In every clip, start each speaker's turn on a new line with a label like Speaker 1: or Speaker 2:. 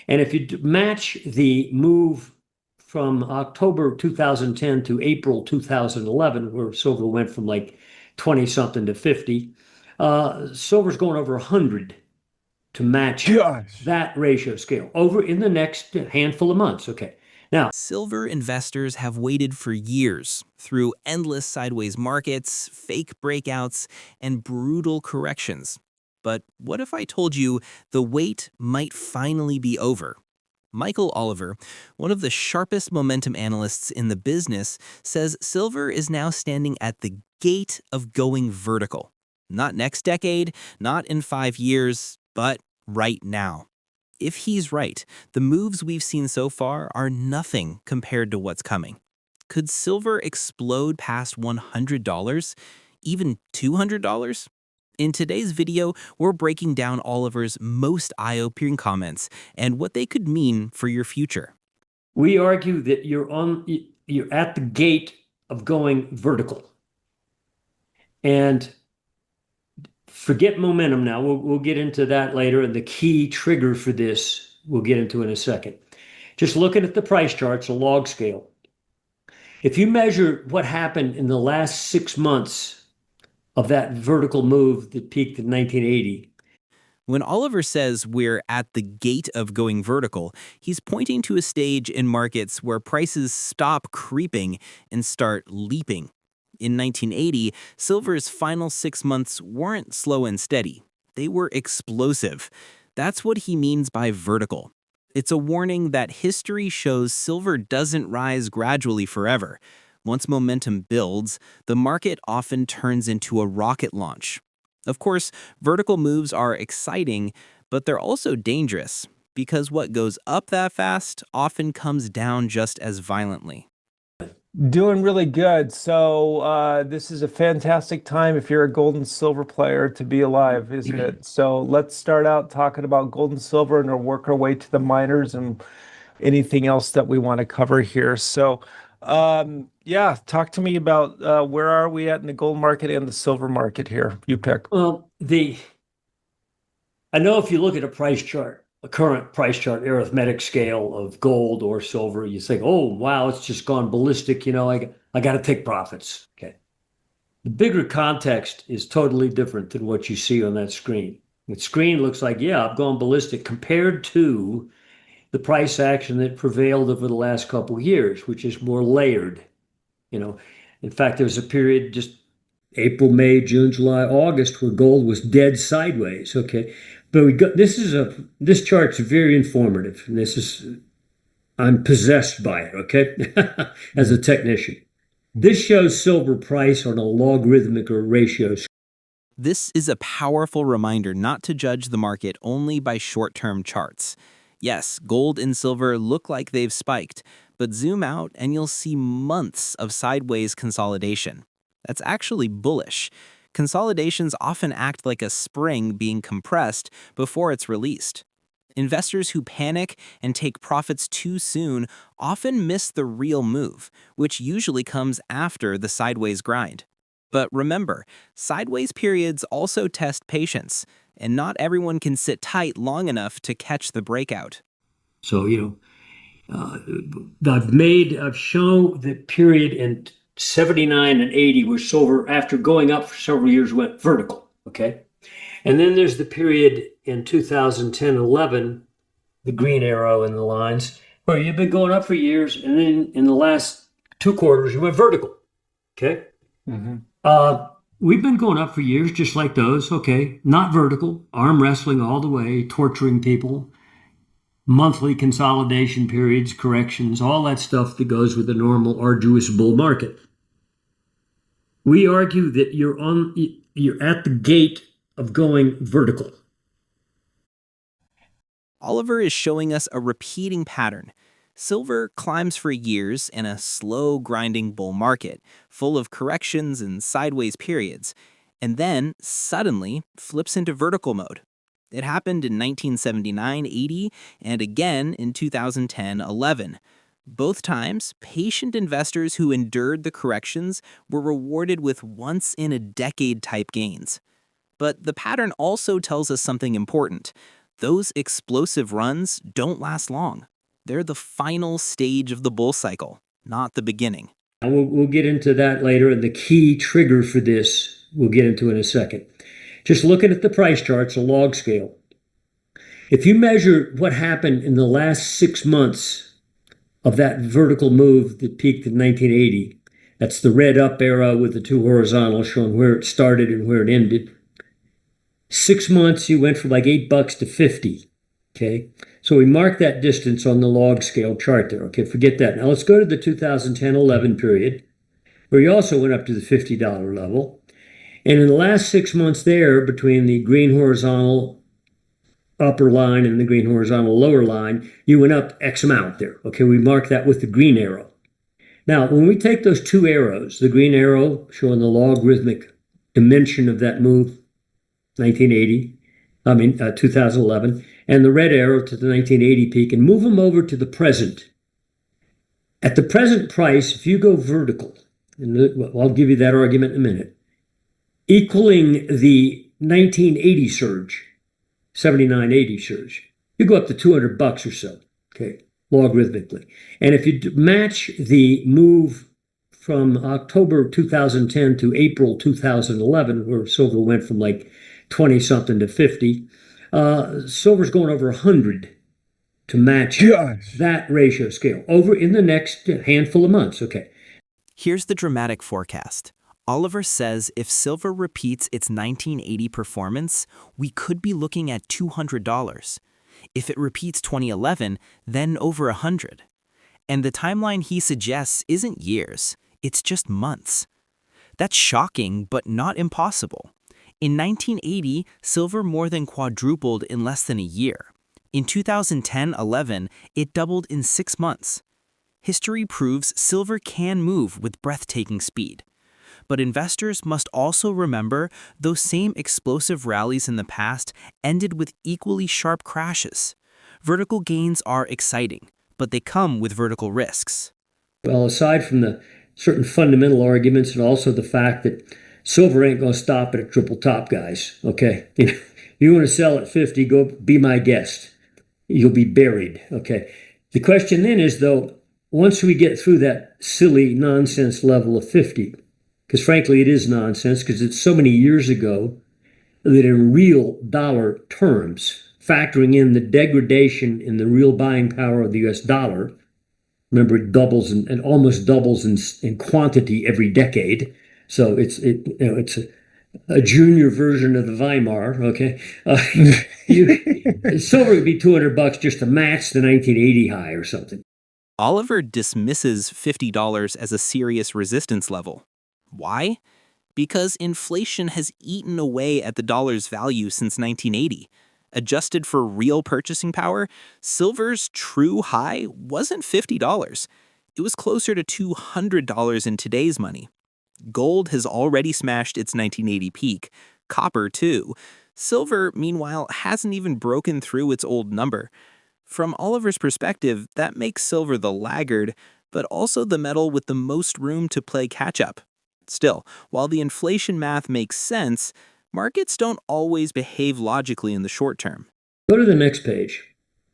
Speaker 1: And if you match the move from October 2010 to April 2011, where silver went from like 20 something to 50, silver's going over 100 to match
Speaker 2: Gosh.
Speaker 1: that ratio scale over in the next handful of months. Okay. Now,
Speaker 3: Silver investors have waited for years through endless sideways markets, fake breakouts, and brutal corrections. But what if I told you the wait might finally be over? Michael Oliver, one of the sharpest momentum analysts in the business, says silver is now standing at the gate of going vertical. Not next decade, not in 5 years, but right now. If he's right, the moves we've seen so far are nothing compared to what's coming. Could silver explode past $100, even $200? In today's video, we're breaking down Oliver's most eye-opening comments and what they could mean for your future.
Speaker 1: we argue that you're at the gate of going vertical. And forget momentum now. We'll get into that later. And the key trigger for this, we'll get into in a second. Just looking at the price charts, a log scale. If you measure what happened in the last 6 months of that vertical move that peaked in 1980,
Speaker 3: When Oliver says we're at the gate of going vertical, he's pointing to a stage in markets where prices stop creeping and start leaping. In 1980, silver's final 6 months weren't slow and steady. They were explosive. That's what he means by vertical. It's a warning that history shows silver doesn't rise gradually forever. Once momentum builds, the market often turns into a rocket launch. Of course, vertical moves are exciting, but they're also dangerous because what goes up that fast often comes down just as violently.
Speaker 2: Doing really good. So this is a fantastic time if you're a gold and silver player to be alive, isn't it? So let's start out talking about gold and silver and we'll work our way to the miners and anything else that we want to cover here. So yeah, talk to me about where are we at in the gold market and the silver market here? You pick.
Speaker 1: well, I know if you look at a price chart, a current price chart, arithmetic scale of gold or silver, you think, oh, wow, it's just gone ballistic. I got to take profits. Okay. The bigger context is totally different than what you see on that screen. The screen looks like, yeah, I've gone ballistic compared to the price action that prevailed over the last couple of years, which is more layered. You know, in fact, there was a period just April, May, June, July, August where gold was dead sideways. Okay, but we got this chart's very informative. And I'm possessed by it. Okay, as a technician, this shows silver price on a logarithmic or ratio.
Speaker 3: This is a powerful reminder not to judge the market only by short-term charts. Yes, gold and silver look like they've spiked, but zoom out and you'll see months of sideways consolidation. That's actually bullish. Consolidations often act like a spring being compressed before it's released. Investors who panic and take profits too soon often miss the real move, which usually comes after the sideways grind. But remember, sideways periods also test patience, and not everyone can sit tight long enough to catch the breakout.
Speaker 1: So I've shown the period in 79 and 80 where silver, after going up for several years, went vertical. Okay. And then there's the period in 2010, 11, the green arrow in the lines, where you've been going up for years. And then in the last 2 quarters, you went vertical. Okay.
Speaker 2: Mhm.
Speaker 1: We've been going up for years, just like those. Okay. Not vertical, arm wrestling all the way, torturing people, monthly consolidation periods, corrections, all that stuff that goes with the normal arduous bull market. We argue that you're at the gate of going vertical.
Speaker 3: Oliver is showing us a repeating pattern. Silver climbs for years in a slow grinding bull market, full of corrections and sideways periods, and then suddenly flips into vertical mode. It happened in 1979-80 and again in 2010-11. Both times, patient investors who endured the corrections were rewarded with once-in-a-decade type gains. But the pattern also tells us something important. Those explosive runs don't last long. They're the final stage of the bull cycle, not the beginning.
Speaker 1: We'll get into that later, and the key trigger for this we'll get into in a second. Just looking at the price charts, a log scale. If you measure what happened in the last 6 months of that vertical move that peaked in 1980, that's the red up arrow with the two horizontals showing where it started and where it ended. 6 months, you went from like $8 to 50. Okay, so we mark that distance on the log scale chart there. Okay, forget that. Now let's go to the 2010-11 period, where you also went up to the $50 level. And in the last 6 months there, between the green horizontal upper line and the green horizontal lower line, you went up X amount there. Okay, we mark that with the green arrow. Now, when we take those two arrows, the green arrow showing the logarithmic dimension of that move, 2011, and the red arrow to the 1980 peak, and move them over to the present. At the present price, if you go vertical, and I'll give you that argument in a minute, equaling the 1980 surge, 79.80 surge, you go up to $200 or so, okay, logarithmically. And if you match the move from October 2010 to April 2011, where silver went from like 20 something to 50, silver's going over 100 to match that ratio scale over in the next handful of months. Okay.
Speaker 3: Here's the dramatic forecast. Oliver says if silver repeats its 1980 performance, we could be looking at $200. If it repeats 2011, then over 100. And the timeline he suggests isn't years, it's just months. That's shocking, but not impossible. In 1980, silver more than quadrupled in less than a year. In 2010-11, it doubled in 6 months. History proves silver can move with breathtaking speed. But investors must also remember those same explosive rallies in the past ended with equally sharp crashes. Vertical gains are exciting, but they come with vertical risks.
Speaker 1: Well, aside from the certain fundamental arguments and also the fact that silver ain't going to stop at a triple top, guys. Okay. You want to sell at 50, go be my guest. You'll be buried. Okay. The question then is, though, once we get through that silly nonsense level of 50, because frankly, it is nonsense because it's so many years ago that in real dollar terms, factoring in the degradation in the real buying power of the US dollar, remember it doubles and almost doubles in quantity every decade. So it's a junior version of the Weimar. Okay, silver would be $200 just to match the 1980 high or something.
Speaker 3: Oliver dismisses $50 as a serious resistance level. Why? Because inflation has eaten away at the dollar's value since 1980. Adjusted for real purchasing power, silver's true high wasn't $50. It was closer to $200 in today's money. Gold has already smashed its 1980 peak, copper too. Silver, meanwhile, hasn't even broken through its old number. From Oliver's perspective, that makes silver the laggard, but also the metal with the most room to play catch-up. Still, while the inflation math makes sense, markets don't always behave logically in the short term.
Speaker 1: Go to the next page.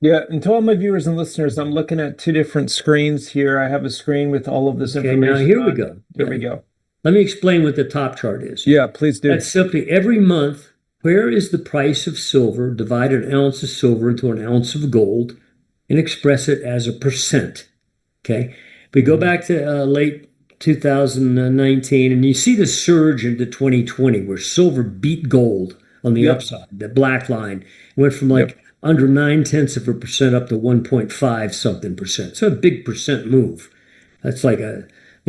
Speaker 2: Yeah, and to all my viewers and listeners, I'm looking at two different screens here. I have a screen with all of this information.
Speaker 1: Okay, now here we go.
Speaker 2: There we go.
Speaker 1: Let me explain what the top chart is.
Speaker 2: Yeah, please do.
Speaker 1: That's simply every month, where is the price of silver, divide an ounce of silver into an ounce of gold, and express it as a percent. Okay, we go back to late 2019, and you see the surge into 2020 where silver beat gold on the upside. The black line went from under 0.9% up to 1.5 something percent. So a big percent move. That's like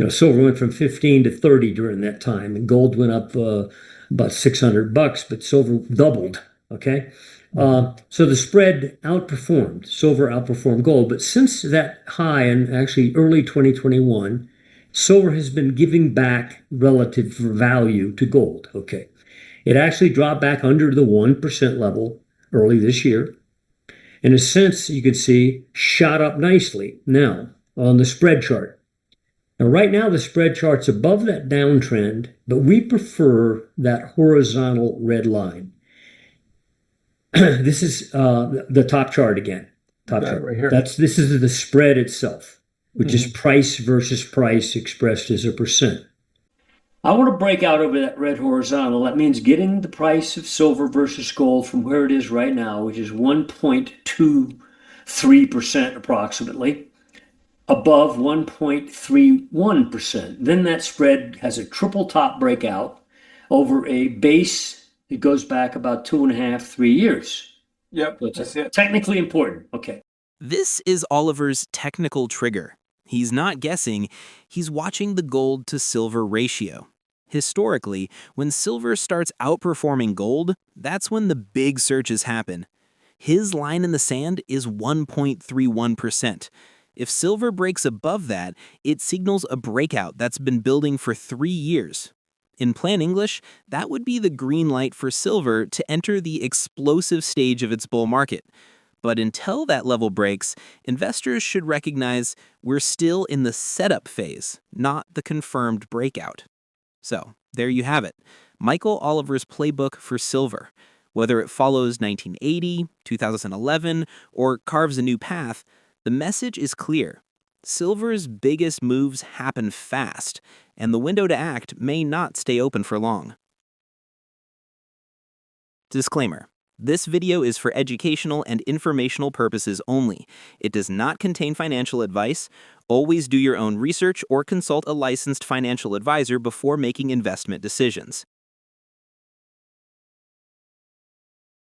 Speaker 1: silver went from 15 to 30 during that time, and gold went up about $600, but silver doubled. Okay. So the spread outperformed, silver outperformed gold. But since that high in actually early 2021, silver has been giving back relative value to gold. Okay. It actually dropped back under the 1% level early this year. In a sense, you could see shot up nicely now on the spread chart. Now, right now, the spread chart's above that downtrend, but we prefer that horizontal red line. This is the top chart again. Top
Speaker 2: Got it
Speaker 1: chart.
Speaker 2: right here.
Speaker 1: This is the spread itself, which is
Speaker 2: Mhm.
Speaker 1: price versus price expressed as a percent. I want to break out over that red horizontal. That means getting the price of silver versus gold from where it is right now, which is 1.23% approximately, above 1.31%. Then that spread has a triple top breakout over a base that goes back about 2.5, 3 years.
Speaker 2: Yep,
Speaker 1: So
Speaker 2: I
Speaker 1: it's
Speaker 2: see it.
Speaker 1: technically important. Okay.
Speaker 3: This is Oliver's technical trigger. He's not guessing, he's watching the gold to silver ratio. Historically, when silver starts outperforming gold, that's when the big surges happen. His line in the sand is 1.31%. If silver breaks above that, it signals a breakout that's been building for 3 years. In plain English, that would be the green light for silver to enter the explosive stage of its bull market. But until that level breaks, investors should recognize we're still in the setup phase, not the confirmed breakout. So, there you have it. Michael Oliver's playbook for silver. Whether it follows 1980, 2011, or carves a new path, the message is clear. Silver's biggest moves happen fast, and the window to act may not stay open for long. Disclaimer. This video is for educational and informational purposes only. It does not contain financial advice. Always do your own research or consult a licensed financial advisor before making investment decisions.